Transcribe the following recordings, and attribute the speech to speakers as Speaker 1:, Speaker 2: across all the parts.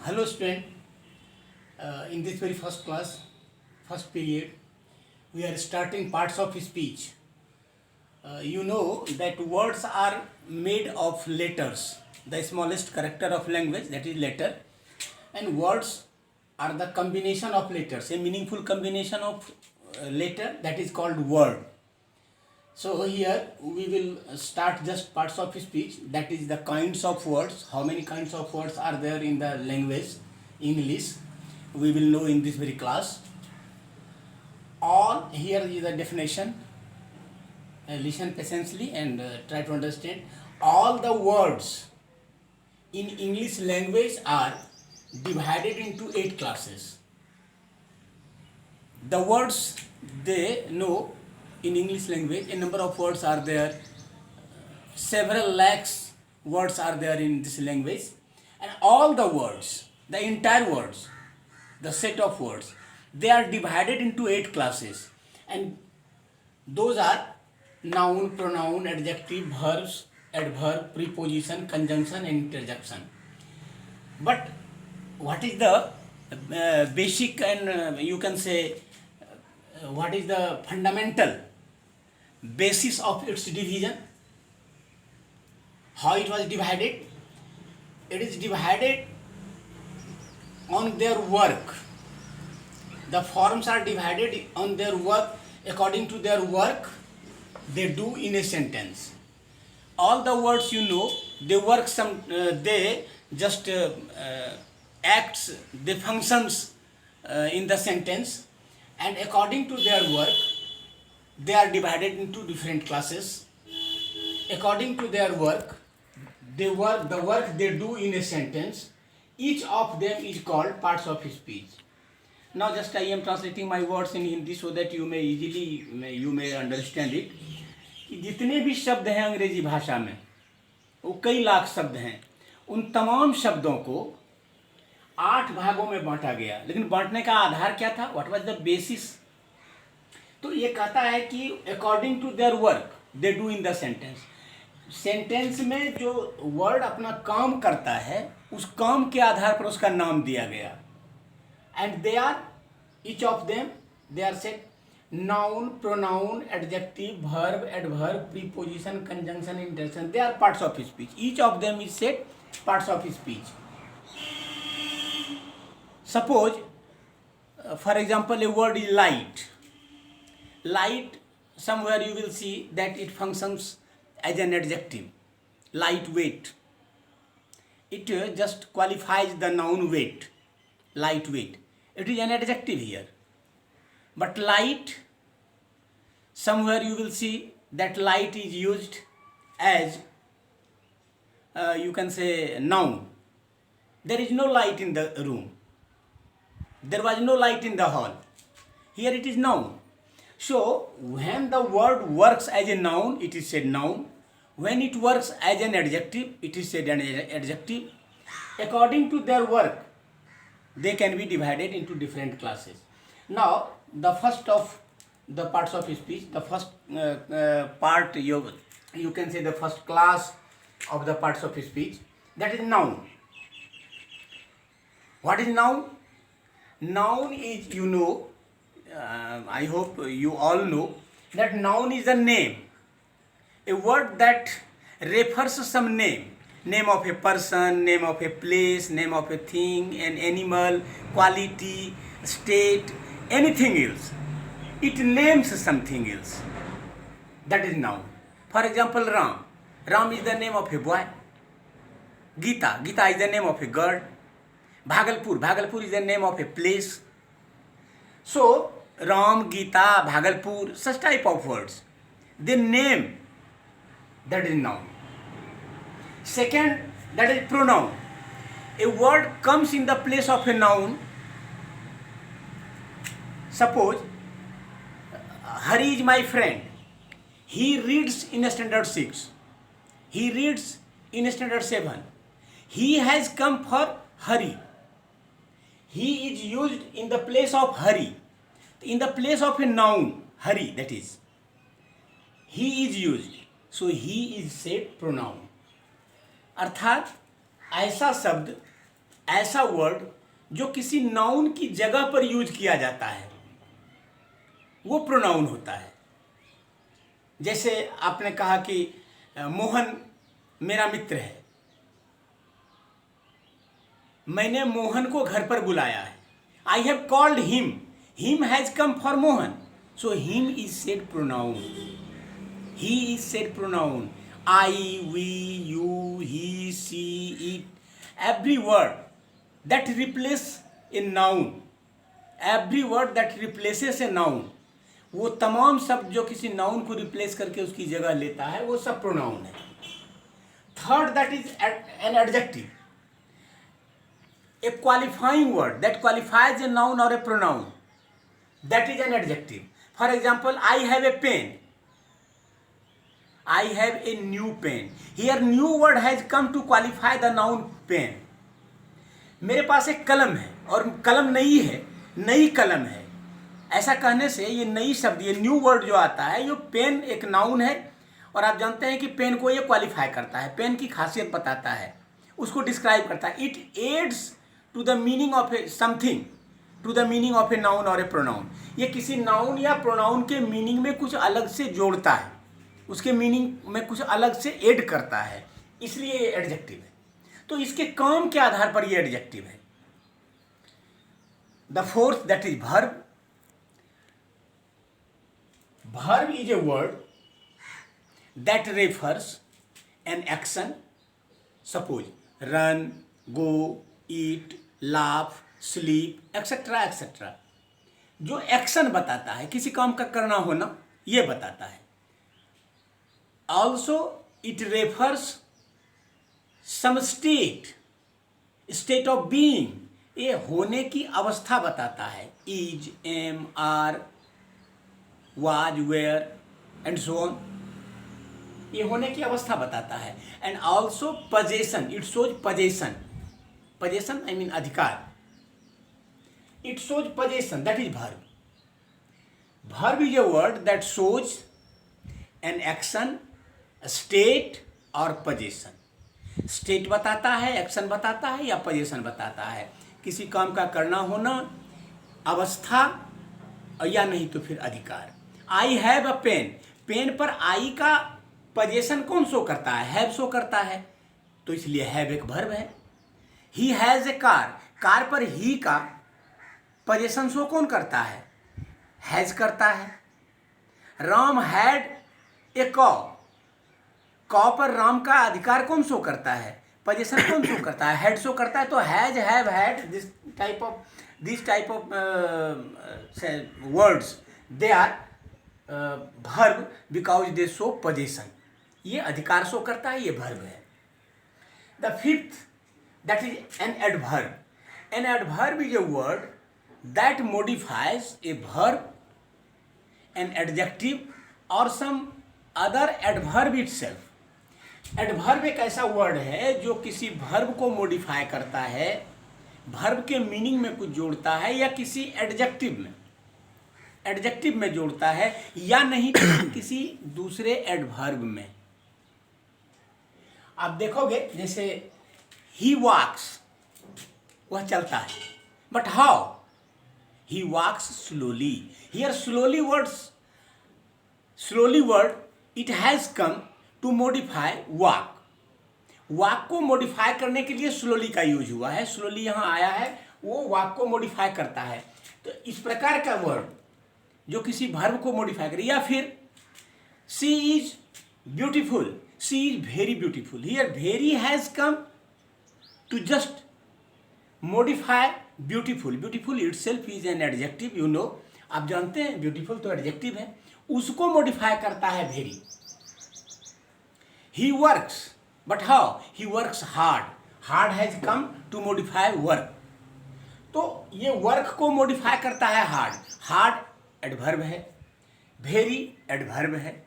Speaker 1: Hello student, in this very first class, first period, we are starting parts of speech. You know that words are made of letters, the smallest character of language, that is letter, and words are the combination of letters, a meaningful combination of letter, that is called word. So here we will start just parts of speech, that is the kinds of words, how many kinds of words are there in the language English, we will know in this very class. All, here is the definition, listen patiently and try to understand. All the words in English language are divided into 8 classes. The words they know in English language, a number of words are there, several lakhs words are there in this language, and all the words, the entire words, the set of words, they are divided into 8 classes, and those are noun, pronoun, adjective, verbs, adverb, preposition, conjunction and interjection. But what is the basic and you can say what is the fundamental basis of its division? How it was divided? It is divided on their work. The forms are divided on their work according to their work they do in a sentence. All the words you know, they work some, they just acts, they functions in the sentence, and according to their work, they are divided into different classes. According to their work, they work, the work they do in a sentence, each of them is called parts of speech. Now just I am translating my words in Hindi so that you may easily, you may understand it. कि जितने भी शब्द हैं अंग्रेजी भाषा में, वो कई लाख शब्द हैं, उन तमाम शब्दों को 8 भागों में बांटा गया। लेकिन बांटने का आधार क्या था? What was the basis? तो ये कहता है कि according to their work they do in the sentence. Sentence में जो वर्ड अपना काम करता है, उस काम के आधार पर उसका नाम दिया गया। And they are, each of them, they are set noun, pronoun, adjective, verb, adverb, preposition, conjunction, interjection. They are parts of speech. Each of them is said parts of speech. Suppose, for example, a word is light. Light, somewhere you will see that it functions as an adjective. Lightweight. It just qualifies the noun weight. Lightweight. It is an adjective here. But light, somewhere you will see that light is used as, you can say, noun. There is no light in the room. There was no light in the hall. Here it is noun. So, when the word works as a noun, it is said noun. When it works as an adjective, it is said an adjective. According to their work, they can be divided into different classes. Now, the first of the parts of speech, the first part, you can say the first class of the parts of speech, that is noun. What is noun? Noun is, you know, I hope you all know, that noun is a name. A word that refers to some name. Name of a person, name of a place, name of a thing, an animal, quality, state, anything else. It names something else. That is noun. For example, Ram. Ram is the name of a boy. Gita. Gita is the name of a girl. Bhagalpur. Bhagalpur is the name of a place. So, Ram, Gita, Bhagalpur, such type of words. They name. That is noun. Second, that is pronoun. A word comes in the place of a noun. Suppose, Hari is my friend. He reads in standard 6. He reads in standard 7. He has come for Hari. He is used in the place of Hari. In the place of a noun, Hari, that is. He is used. So, he is said pronoun. अर्थात ऐसा शब्द, ऐसा word जो किसी noun की जगह पर use किया जाता है वो प्रोनाउन होता है। जैसे आपने कहा कि मोहन मेरा मित्र है, मैंने मोहन को घर पर बुलाया है। I have called him, him has come for Mohan, so him is said pronoun, he is said pronoun. I, we, you, he, she, it, every word that replace a noun, every word that replaces a noun, वो तमाम शब्द जो किसी noun को replace करके उसकी जगह लेता है वो सब प्रोनाउन है। Third, that is an adjective, a qualifying word that qualifies a noun or a pronoun, that is an adjective. For example, I have a pen, I have a new pen. Here new word has come to qualify the noun pen. मेरे पास एक कलम है और कलम नई है, नई कलम है, ऐसा कहने से ये नई शब्द, ये न्यू वर्ड जो आता है, ये पेन एक नाउन है और आप जानते हैं कि पेन को ये क्वालिफाई करता है, पेन की खासियत बताता है, उसको डिस्क्राइब करता है। It adds to the meaning of a something, to the meaning of a noun और ए प्रोनाउन। ये किसी नाउन या प्रोनाउन के मीनिंग में कुछ अलग से जोड़ता है, उसके मीनिंग में कुछ अलग से ऐड करता है, इसलिए ये एडजेक्टिव है। तो इसके काम के आधार पर ये एडजेक्टिव है। The fourth, that is verb. Verb is a word that refers an action, suppose run, go, eat, laugh, sleep, etc. etc. जो एक्शन बताता है, किसी काम का करना होना, ये बताता है। Also it refers some state, state of being, ये होने की अवस्था बताता है। is, am, are, was, were and so on, ये होने की अवस्था बताता है। And also possession, it shows possession, possession I mean अधिकार, it shows possession, that is verb. Verb is a word that shows an action, state और possession. State बताता है, एक्शन बताता है या पोजेशन बताता है, किसी काम का करना होना, अवस्था या नहीं तो फिर अधिकार। I have a pen, pen पर आई का पोजेशन कौन शो करता है, हैव शो करता है, तो इसलिए हैव एक वर्ब है। He has a car, car पर ही का पोजेशन शो कौन करता है, हैज करता है। राम हैड ए कॉ, कॉ पर राम का अधिकार कौन शो करता है, पोजेशन कौन शो करता है, हैड शो करता है। तो has, have, had, this type of words they are verb because they show possession, ये अधिकार शो करता है, ये verb है। The fifth, that is an adverb. An adverb is a word that modifies a verb, an adjective or some other adverb itself. Adverb एक ऐसा word है जो किसी verb को मॉडिफाई करता है, verb के मीनिंग में कुछ जोड़ता है या किसी एडजेक्टिव में जोड़ता है या नहीं तो किसी दूसरे एडवर्ब में। आप देखोगे जैसे ही वॉक्स, वह चलता है, but how, he walks slowly. Here slowly word it has come to modify walk. Walk को मॉडिफाई करने के लिए स्लोली का यूज हुआ है, स्लोली यहाँ आया है, वो वॉक को मॉडिफाई करता है। तो इस प्रकार का वर्ड जो किसी वर्ब को मॉडिफाई करे, या फिर she is beautiful, she is very beautiful. Here very has come to just modify beautiful. Beautiful itself is an adjective, you know, आप जानते हैं ब्यूटीफुल तो एडजेक्टिव है, उसको मॉडिफाई करता है very. He works, but how, he works hard, hard has come to modify work. तो ये वर्क को मॉडिफाई करता है हार्ड, हार्ड एडवर्ब है, वेरी एडवर्ब है।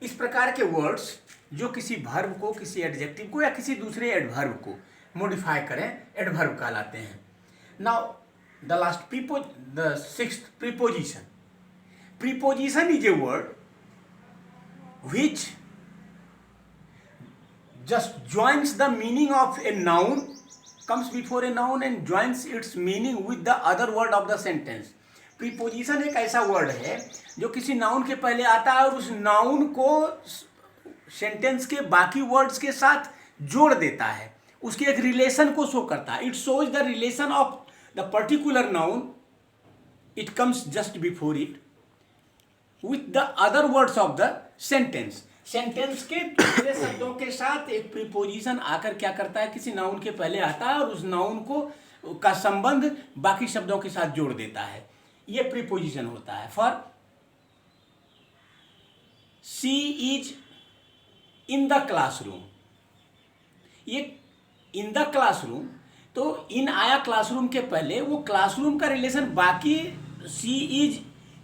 Speaker 1: इस प्रकार के वर्ड्स जो किसी वर्ब को, किसी एडजेक्टिव को या किसी दूसरे एडवर्ब को मॉडिफाई करें, एडवर्ब कहलाते हैं। Now the last the sixth, preposition. Preposition is a word which just joins the meaning of a noun, comes before a noun and joins its meaning with the other word of the sentence. Preposition एक ऐसा word है जो किसी noun के पहले आता है और उस नाउन को सेंटेंस के बाकी वर्ड्स के साथ जोड़ देता है, उसके एक रिलेशन को शो करता है. It shows the relation of the particular noun, it comes just before it with the other words of the sentence. Sentence के दूसरे शब्दों के साथ एक प्रीपोजिशन आकर क्या करता है, किसी नाउन के पहले आता है और उस नाउन को का संबंध बाकी शब्दों के साथ जोड़ देता है. ये प्रीपोजिशन होता है. For she is in the classroom, ये इन द क्लासरूम, तो इन आया क्लासरूम के पहले, वो क्लासरूम का रिलेशन बाकी शी इज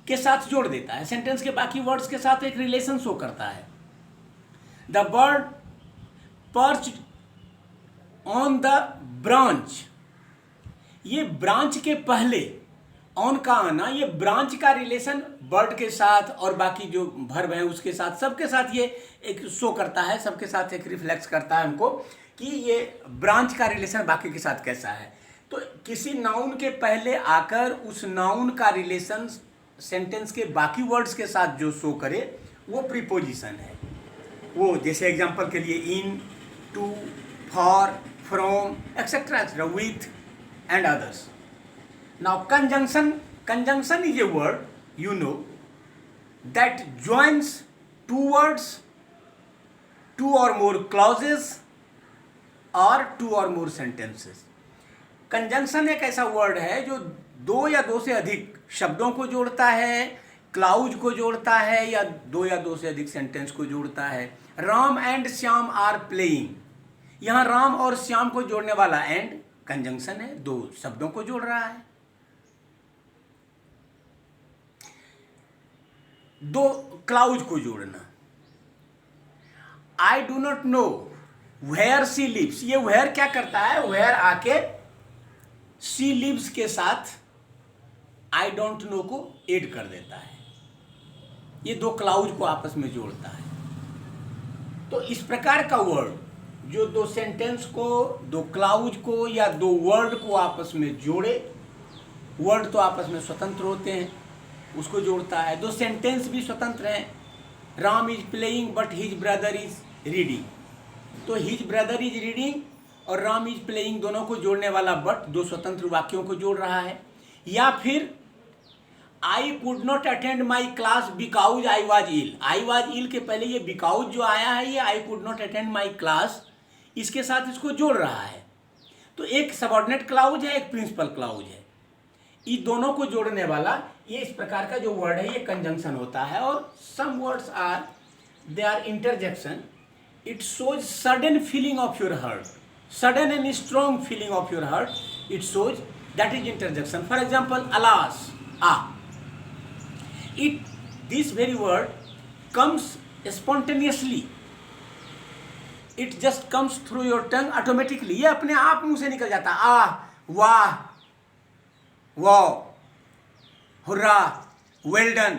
Speaker 1: के साथ जोड़ देता है, सेंटेंस के बाकी वर्ड्स के साथ एक रिलेशन शो करता है. The bird perched on the branch, ये ब्रांच के पहले ऑन का आना, ये ब्रांच का रिलेशन बर्ड के साथ और बाकी जो वर्ब है उसके साथ, सबके साथ ये एक शो करता है, सबके साथ एक रिफ्लेक्स करता है हमको कि ये ब्रांच का रिलेशन बाकी के साथ कैसा है. तो किसी नाउन के पहले आकर उस नाउन का रिलेशन सेंटेंस के बाकी वर्ड्स के साथ जो शो करे वो प्रीपोजिशन है. वो जैसे एग्जांपल के लिए in, to, for, from, etcetera etcetera, with and others. Now conjunction is a word, you know, that joins two words, two or more clauses or two or more sentences. Conjunction एक ऐसा word है जो दो या दो से अधिक शब्दों को जोड़ता है, क्लाउज को जोड़ता है या दो से अधिक सेंटेंस को जोड़ता है. Ram and Shyam are playing, यहाँ राम और श्याम को जोड़ने वाला एंड कंजंक्शन है, दो शब्दों को जोड़ रहा है. दो क्लाउज को जोड़ना. I do not know where she lives, ये वेयर क्या करता है, वेयर आके सी लिव्स के साथ आई डोंट नो को ऐड कर देता है. ये दो क्लाउज को आपस में जोड़ता है. तो इस प्रकार का वर्ड जो दो सेंटेंस को, दो क्लाउज को या दो वर्ड को आपस में जोड़े, वर्ड तो आपस में स्वतंत्र होते हैं, उसको जोड़ता है. दो सेंटेंस भी स्वतंत्र हैं. Ram is playing but his brother is reading, तो हिज ब्रदर इज रीडिंग और राम इज प्लेइंग दोनों को जोड़ने वाला बट दो स्वतंत्र वाक्यों को जोड़ रहा है. या फिर I could not attend my class because I was ill, I was ill के पहले ये बिकॉज जो आया है, ये I could not attend my class, इसके साथ इसको जोड़ रहा है. तो एक सबऑर्डिनेट क्लाउज है, एक प्रिंसिपल क्लाउज है. ये दोनों को जोड़ने वाला ये इस प्रकार का जो वर्ड है ये कंजंक्शन होता है. और some words are they are interjection. It shows sudden feeling of your heart, sudden and strong feeling of your heart, it shows, that is interjection. For example alas, it this very word comes spontaneously, it just comes through your tongue automatically, ये अपने आप मुंह से निकल जाता है. आह, वाह, wow, hurrah, well done,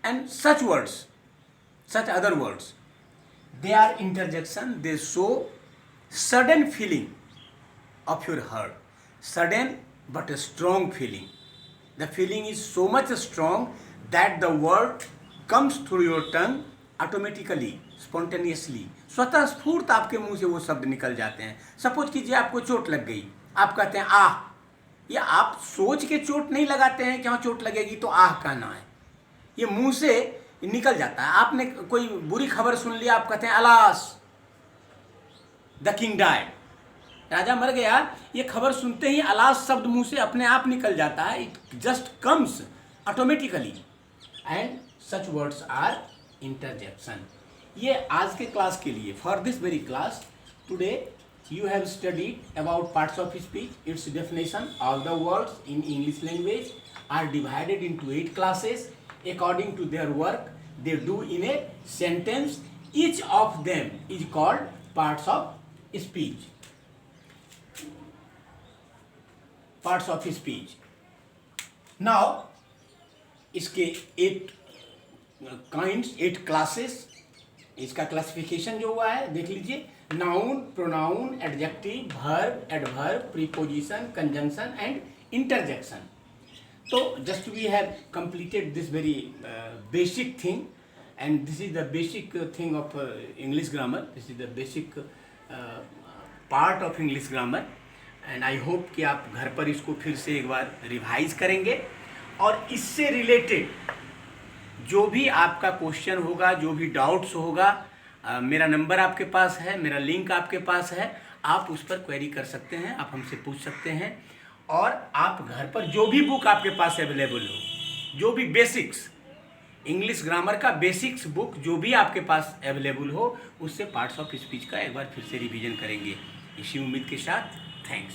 Speaker 1: and such words, such other words, they are interjection. They show sudden feeling of your heart, sudden but a strong feeling. The feeling is so much strong that the word comes through your tongue automatically, spontaneously. स्वतः स्फूर्त आपके मुंह से वो शब्द निकल जाते हैं. सपोज कीजिए आपको चोट लग गई, आप कहते हैं आह, या आप सोच के चोट नहीं लगाते हैं कि हाँ चोट लगेगी तो आह कहना है, ये मुंह से निकल जाता है. आपने कोई बुरी खबर सुन लिया, आप कहते हैं अलास द किंग डाइड, राजा मर गया. ये खबर सुनते ही अलास शब्द मुंह से अपने आप निकल जाता है. It just comes automatically and such words are interjection. ये आज के क्लास के लिए, for this very class today you have studied about parts of speech, its definition. All the words in English language are divided into 8 classes according to their work they do in a sentence. Each of them is called parts of speech. Parts of speech. Now इसके 8 kinds, 8 classes इसका classification जो हुआ है देख लीजिए, noun, pronoun, adjective, verb, adverb, preposition, conjunction and interjection. So just we have completed this very basic thing, and this is the basic thing of English grammar. This is the basic part of English grammar, and I hope कि आप घर पर इसको फिर से एक बार revise करेंगे और इससे रिलेटेड जो भी आपका क्वेश्चन होगा, जो भी डाउट्स होगा, मेरा नंबर आपके पास है, मेरा लिंक आपके पास है, आप उस पर क्वेरी कर सकते हैं, आप हमसे पूछ सकते हैं. और आप घर पर जो भी बुक आपके पास अवेलेबल हो, जो भी बेसिक्स इंग्लिश ग्रामर का बेसिक्स बुक जो भी आपके पास अवेलेबल हो, उससे पार्ट्स ऑफ स्पीच का एक बार फिर से रिवीजन करेंगे. इसी उम्मीद के साथ थैंक्स.